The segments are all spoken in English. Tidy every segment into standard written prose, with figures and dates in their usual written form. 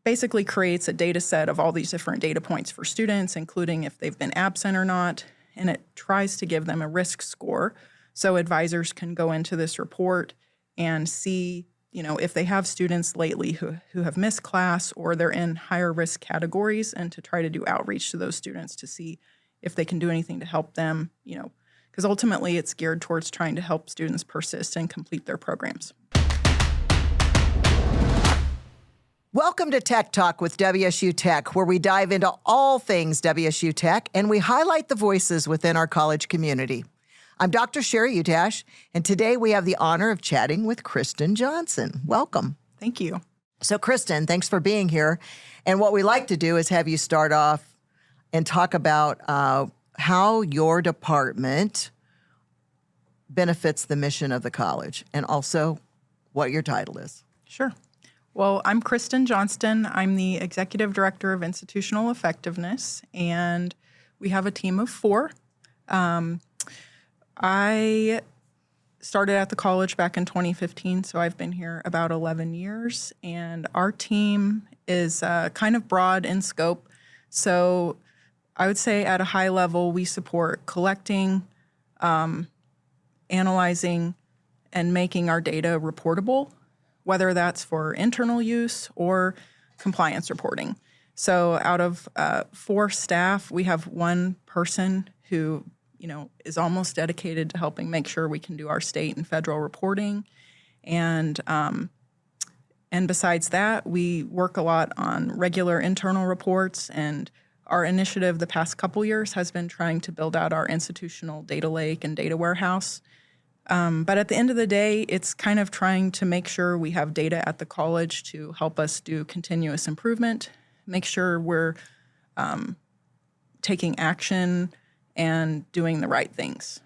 basically creates a data set of all these different data points for students, including if they've been absent or not, and it tries to give them a risk score so advisors can go into this report and see, if they have students lately who have missed class or they're in higher risk categories, and to try to do outreach to those students to see if they can do anything to help them, because ultimately it's geared towards trying to help students persist and complete their programs. Welcome to Tech Talk with WSU Tech, where we dive into all things WSU Tech and we highlight the voices within our college community. I'm Dr. Sheree Utash, and today we have the honor of chatting with Kristen Johnston. Welcome. Thank you. So, Kristen, thanks for being here. And what we like to do is have you start off and talk about how your department benefits the mission of the college, and also what your title is. Sure. Well, I'm Kristen Johnston. I'm the Executive Director of Institutional Effectiveness, and we have a team of 4. I started at the college back in 2015, so I've been here about 11 years, and our team is kind of broad in scope. So I would say at a high level, we support collecting, analyzing, and making our data reportable, whether that's for internal use or compliance reporting. So out of 4 staff, we have 1 person who, is almost dedicated to helping make sure we can do our state and federal reporting. And besides that, we work a lot on regular internal reports, and our initiative the past couple years has been trying to build out our institutional data lake and data warehouse. But at the end of the day, it's kind of trying to make sure we have data at the college to help us do continuous improvement, make sure we're taking action and doing the right things.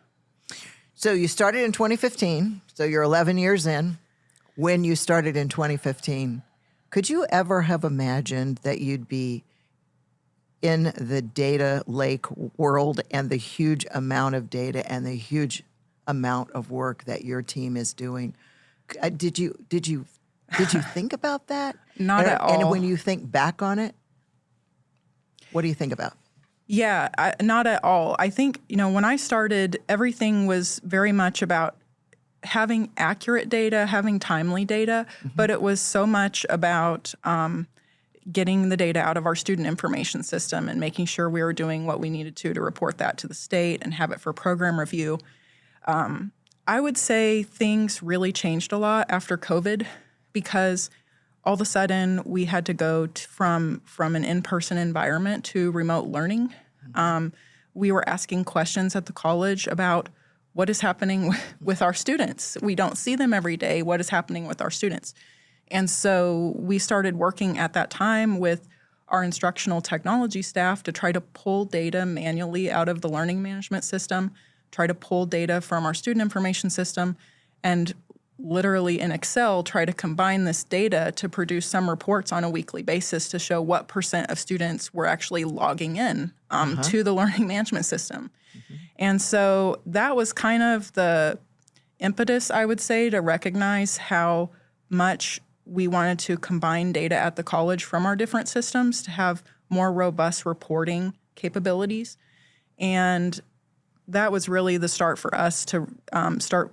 So you started in 2015, so you're 11 years in. When you started in 2015, could you ever have imagined that you'd be in the data lake world and the huge amount of data and the huge amount of work that your team is doing? Did you think about that? Not at all. And when you think back on it, what do you think about? Yeah, not at all. I think, when I started, everything was very much about having accurate data, having timely data, but it was so much about getting the data out of our student information system and making sure we were doing what we needed to report that to the state and have it for program review. I would say things really changed a lot after COVID, because all of a sudden we had to go from an in-person environment to remote learning. We were asking questions at the college about what is happening with our students. We don't see them every day. What is happening with our students? And so we started working at that time with our instructional technology staff to try to pull data manually out of the learning management system, try to pull data from our student information system, and literally in Excel try to combine this data to produce some reports on a weekly basis to show what % of students were actually logging in to the learning management system. And so that was kind of the impetus, I would say, to recognize how much we wanted to combine data at the college from our different systems to have more robust reporting capabilities. And that was really the start for us to start,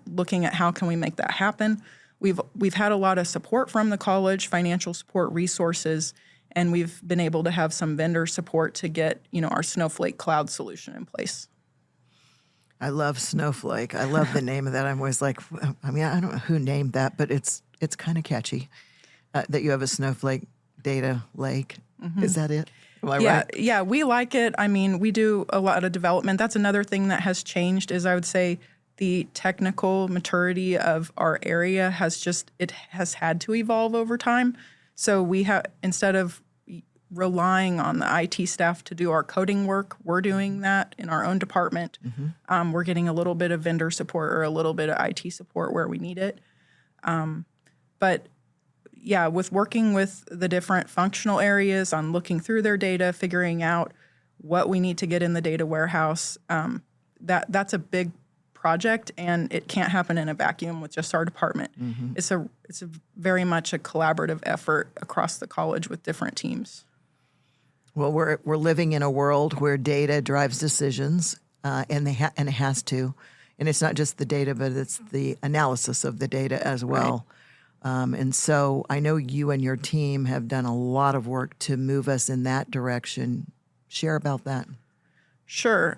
looking at how can we make that happen. We've had a lot of support from the college, financial support, resources, and we've been able to have some vendor support to get, our Snowflake cloud solution in place. I love Snowflake. I love the name of that. I'm always like, I don't know who named that, but it's kind of catchy that you have a Snowflake data lake. Is that it? Am I right? Yeah, we like it. We do a lot of development. That's another thing that has changed is I would say the technical maturity of our area has had to evolve over time. So we have, instead of relying on the IT staff to do our coding work, we're doing that in our own department. We're getting a little bit of vendor support or a little bit of IT support where we need it. But yeah, with working with the different functional areas on looking through their data, figuring out what we need to get in the data warehouse, that's a big project, and it can't happen in a vacuum with just our department. It's a very much a collaborative effort across the college with different teams. Well, we're living in a world where data drives decisions, and it has to, and it's not just the data, but it's the analysis of the data as well. And so I know you and your team have done a lot of work to move us in that direction. Share about that. Sure.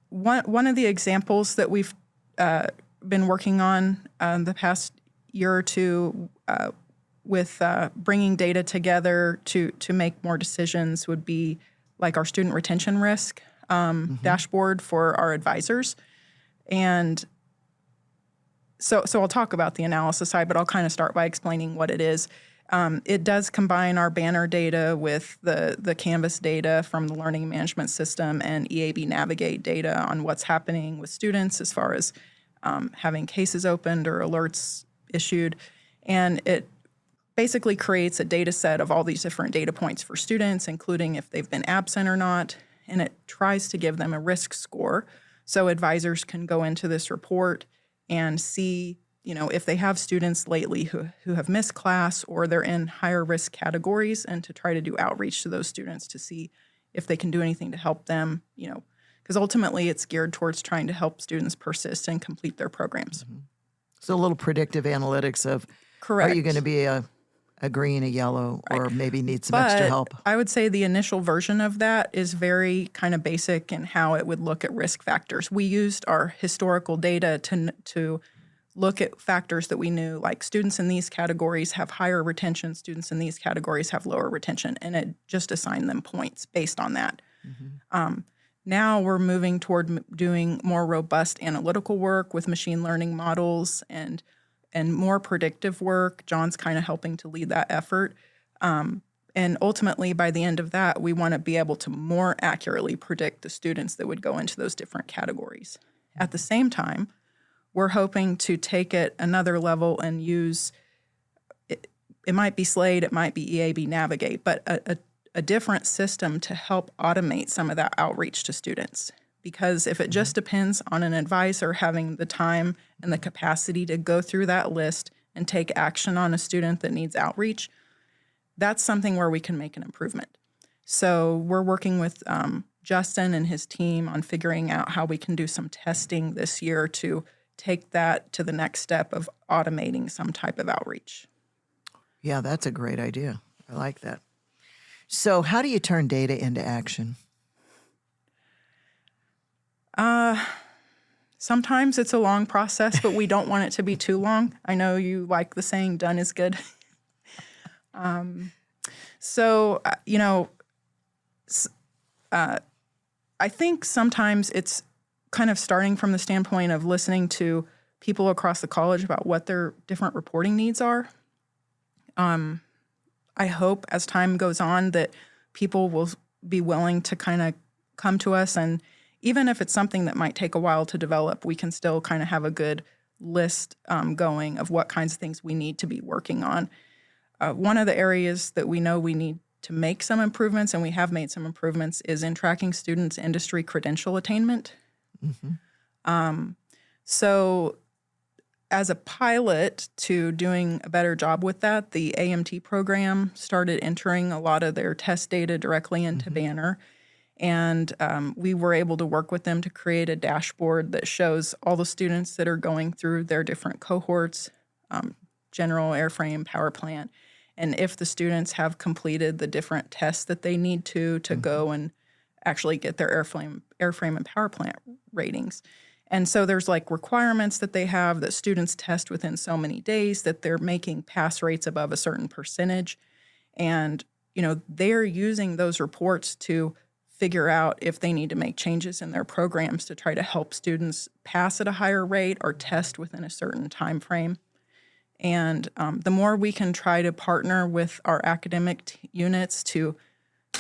One of the examples that we've been working on the past year or two with bringing data together to make more decisions would be like our student retention risk dashboard for our advisors. And so I'll talk about the analysis side, but I'll kind of start by explaining what it is. It does combine our banner data with the Canvas data from the learning management system and EAB Navigate data on what's happening with students as far as having cases opened or alerts issued. And it basically creates a data set of all these different data points for students, including if they've been absent or not. And it tries to give them a risk score so advisors can go into this report and see, if they have students lately who have missed class or they're in higher risk categories, and to try to do outreach to those students to see if they can do anything to help them, because ultimately it's geared towards trying to help students persist and complete their programs. So a little predictive analytics of, Correct. Are you going to be a green, a yellow, or maybe need some extra help? I would say the initial version of that is very kind of basic in how it would look at risk factors. We used our historical data to look at factors that we knew, like students in these categories have higher retention, students in these categories have lower retention, and it just assigned them points based on that. Now we're moving toward doing more robust analytical work with machine learning models and more predictive work. John's kind of helping to lead that effort. And ultimately, by the end of that, we want to be able to more accurately predict the students that would go into those different categories. At the same time, we're hoping to take it another level and use, it might be Slate, it might be EAB Navigate, but a different system to help automate some of that outreach to students. Because if it just depends on an advisor having the time and the capacity to go through that list and take action on a student that needs outreach, that's something where we can make an improvement. So we're working with Justin and his team on figuring out how we can do some testing this year to take that to the next step of automating some type of outreach. Yeah, that's a great idea. I like that. So how do you turn data into action? Sometimes it's a long process, but we don't want it to be too long. I know you like the saying, done is good. I think sometimes it's kind of starting from the standpoint of listening to people across the college about what their different reporting needs are. I hope as time goes on that people will be willing to kind of come to us, and even if it's something that might take a while to develop, we can still kind of have a good list going of what kinds of things we need to be working on. One of the areas that we know we need to make some improvements, and we have made some improvements, is in tracking students' industry credential attainment. So as a pilot to doing a better job with that, the AMT program started entering a lot of their test data directly into Banner. And we were able to work with them to create a dashboard that shows all the students that are going through their different cohorts, general, airframe, power plant, and if the students have completed the different tests that they need to go and actually get their airframe and power plant ratings. And so there's like requirements that they have that students test within so many days, that they're making pass rates above a certain percentage. And, they're using those reports to figure out if they need to make changes in their programs to try to help students pass at a higher rate or test within a certain time frame. And the more we can try to partner with our academic units to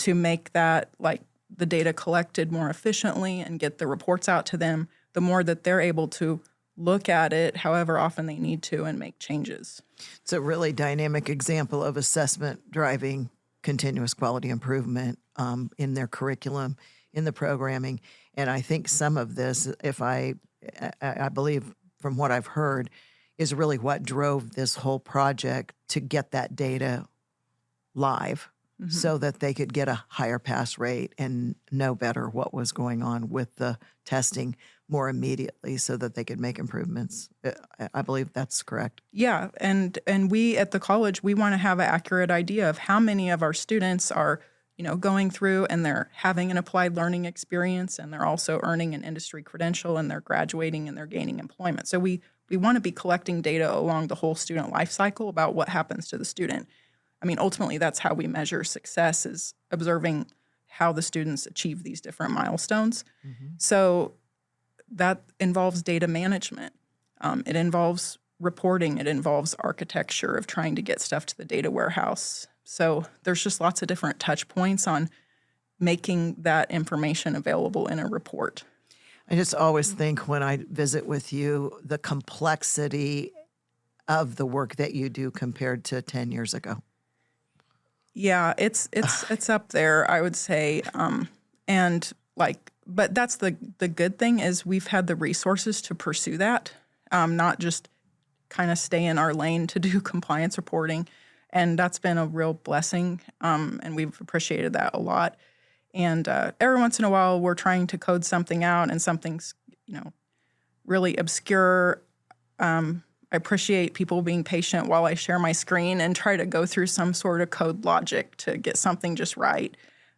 make that, like, the data collected more efficiently and get the reports out to them, the more that they're able to look at it however often they need to and make changes. It's a really dynamic example of assessment driving continuous quality improvement in their curriculum, in the programming. And I think some of this, if I I believe from what I've heard, is really what drove this whole project to get that data live so that they could get a higher pass rate and know better what was going on with the testing more immediately so that they could make improvements. I believe that's correct. Yeah, and we at the college, we want to have an accurate idea of how many of our students are, going through and they're having an applied learning experience, and they're also earning an industry credential, and they're graduating and they're gaining employment. So we want to be collecting data along the whole student life cycle about what happens to the student. I mean, ultimately, that's how we measure success, is observing how the students achieve these different milestones. So that involves data management. It involves reporting. It involves architecture of trying to get stuff to the data warehouse. So there's just lots of different touch points on making that information available in a report. I just always think when I visit with you, the complexity of the work that you do compared to 10 years ago. Yeah, it's up there, I would say. But that's the good thing is we've had the resources to pursue that, not just kind of stay in our lane to do compliance reporting. And that's been a real blessing, and we've appreciated that a lot. And every once in a while, we're trying to code something out, and something's, really obscure. I appreciate people being patient while I share my screen and try to go through some sort of code logic to get something just right.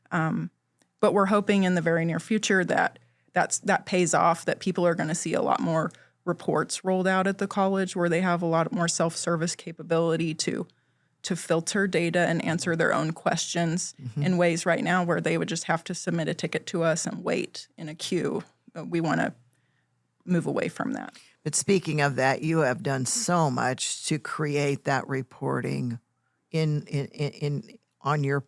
But we're hoping in the very near future that pays off, that people are going to see a lot more reports rolled out at the college where they have a lot more self-service capability to filter data and answer their own questions in ways right now where they would just have to submit a ticket to us and wait in a queue. We want to move away from that. But speaking of that, you have done so much to create that reporting on your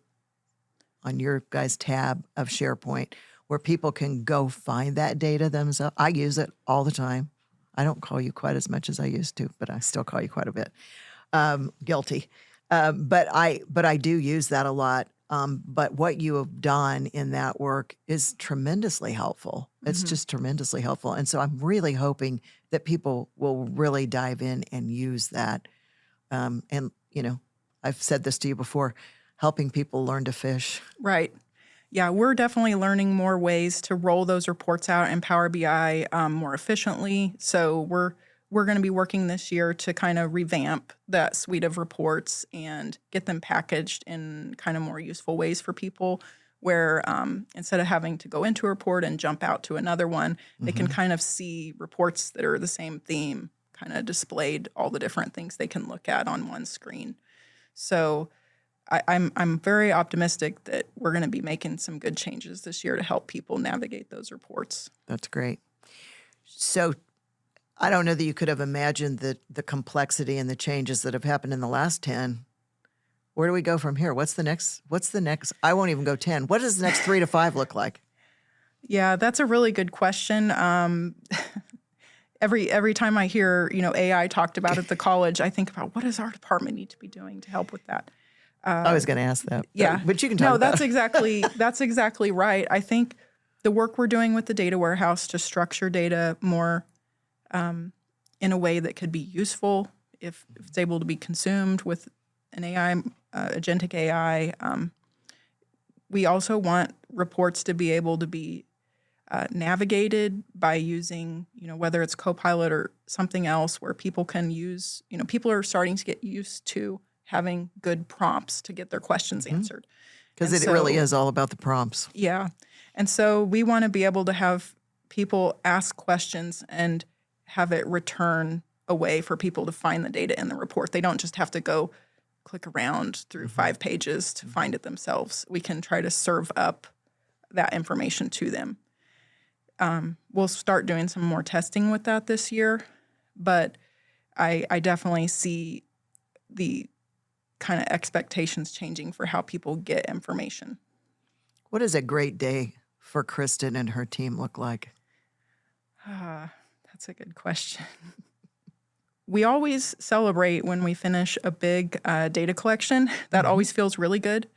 guys' tab of SharePoint where people can go find that data themselves. I use it all the time. I don't call you quite as much as I used to, but I still call you quite a bit. Guilty. But I do use that a lot. But what you have done in that work is tremendously helpful. It's just tremendously helpful. And so I'm really hoping that people will really dive in and use that. And, I've said this to you before, helping people learn to fish. Right. Yeah, we're definitely learning more ways to roll those reports out in Power BI more efficiently. So we're going to be working this year to kind of revamp that suite of reports and get them packaged in kind of more useful ways for people where instead of having to go into a report and jump out to another one, they can kind of see reports that are the same theme kind of displayed, all the different things they can look at on one screen. So I'm very optimistic that we're going to be making some good changes this year to help people navigate those reports. That's great. So I don't know that you could have imagined the complexity and the changes that have happened in the last 10. Where do we go from here? What's the next? I won't even go 10. What does the next 3 to 5 look like? Yeah, that's a really good question. Every time I hear, AI talked about at the college, I think about what does our department need to be doing to help with that? I was going to ask that. Yeah. But you can talk about it. That's exactly right. I think the work we're doing with the data warehouse to structure data more in a way that could be useful if it's able to be consumed with an AI, agentic AI. We also want reports to be able to be navigated by using, whether it's Copilot or something else where people can use, people are starting to get used to having good prompts to get their questions answered. Because it really is all about the prompts. Yeah. And so we want to be able to have people ask questions and have it return a way for people to find the data in the report. They don't just have to go click around through 5 pages to find it themselves. We can try to serve up that information to them. We'll start doing some more testing with that this year, but I definitely see the kind of expectations changing for how people get information. What does a great day for Kristen and her team look like? That's a good question. We always celebrate when we finish a big data collection. That always feels really good.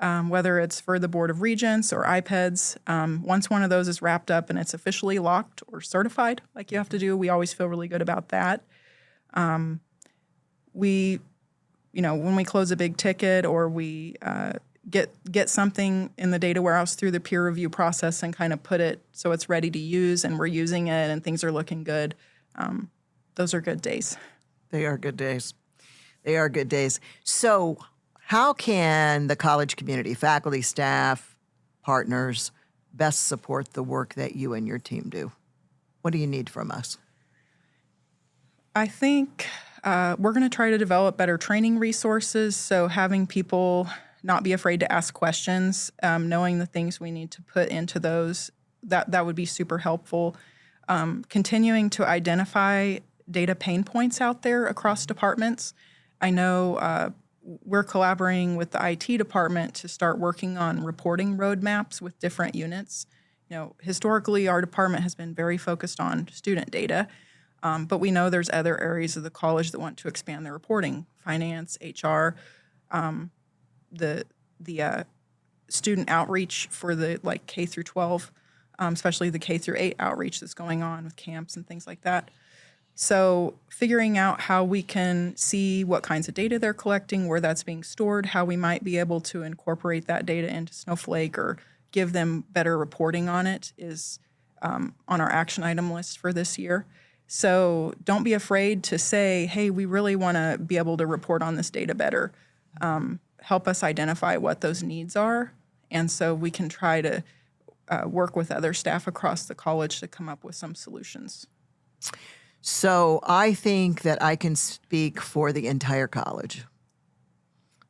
whether it's for the Board of Regents or IPEDS. Once one of those is wrapped up and it's officially locked or certified, like you have to do, we always feel really good about that. When we close a big ticket or we get something in the data warehouse through the peer review process and kind of put it so it's ready to use and we're using it and things are looking good, those are good days. They are good days. They are good days. So how can the college community, faculty, staff, partners, best support the work that you and your team do? What do you need from us? I think we're going to try to develop better training resources, so having people not be afraid to ask questions, knowing the things we need to put into those, that would be super helpful. Continuing to identify data pain points out there across departments. I know we're collaborating with the IT department to start working on reporting roadmaps with different units. Historically, our department has been very focused on student data, but we know there's other areas of the college that want to expand their reporting, finance, HR, the student outreach for the K through 12, especially the K through 8 outreach that's going on with camps and things like that. So figuring out how we can see what kinds of data they're collecting, where that's being stored, how we might be able to incorporate that data into Snowflake or give them better reporting on it is on our action item list for this year. So don't be afraid to say, hey, we really want to be able to report on this data better. Help us identify what those needs are. And so we can try to work with other staff across the college to come up with some solutions. So I think that I can speak for the entire college,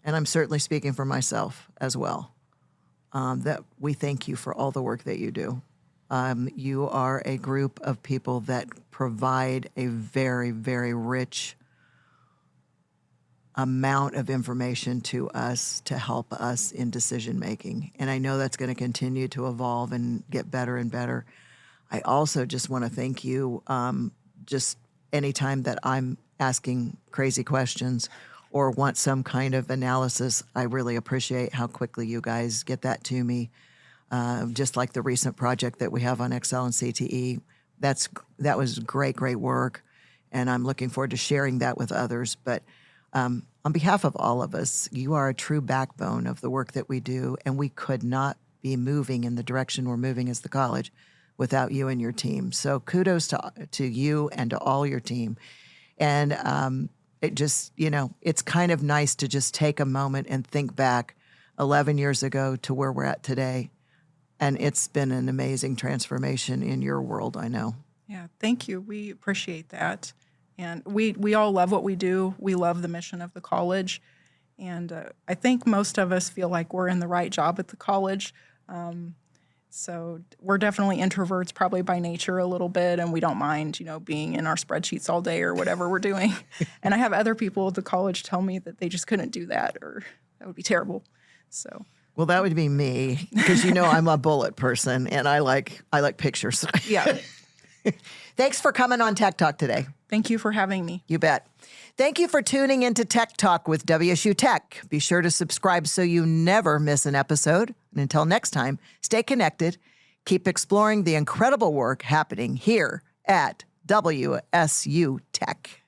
and I'm certainly speaking for myself as well, that we thank you for all the work that you do. You are a group of people that provide a very, very rich amount of information to us to help us in decision making. And I know that's going to continue to evolve and get better and better. I also just want to thank you. Just anytime that I'm asking crazy questions or want some kind of analysis, I really appreciate how quickly you guys get that to me. Just like the recent project that we have on Excel and CTE, that was great work, and I'm looking forward to sharing that with others. But on behalf of all of us, you are a true backbone of the work that we do, and we could not be moving in the direction we're moving as the college without you and your team. So kudos to you and to all your team. And it just, it's kind of nice to just take a moment and think back 11 years ago to where we're at today. And it's been an amazing transformation in your world, I know. Yeah, thank you. We appreciate that. And we all love what we do. We love the mission of the college. And I think most of us feel like we're in the right job at the college. So we're definitely introverts probably by nature a little bit, and we don't mind, being in our spreadsheets all day or whatever we're doing. And I have other people at the college tell me that they just couldn't do that, or that would be terrible. So. Well, that would be me, because I'm a bullet person and I like pictures. Yeah. Thanks for coming on Tech Talk today. Thank you for having me. You bet. Thank you for tuning into Tech Talk with WSU Tech. Be sure to subscribe so you never miss an episode. And until next time, stay connected. Keep exploring the incredible work happening here at WSU Tech.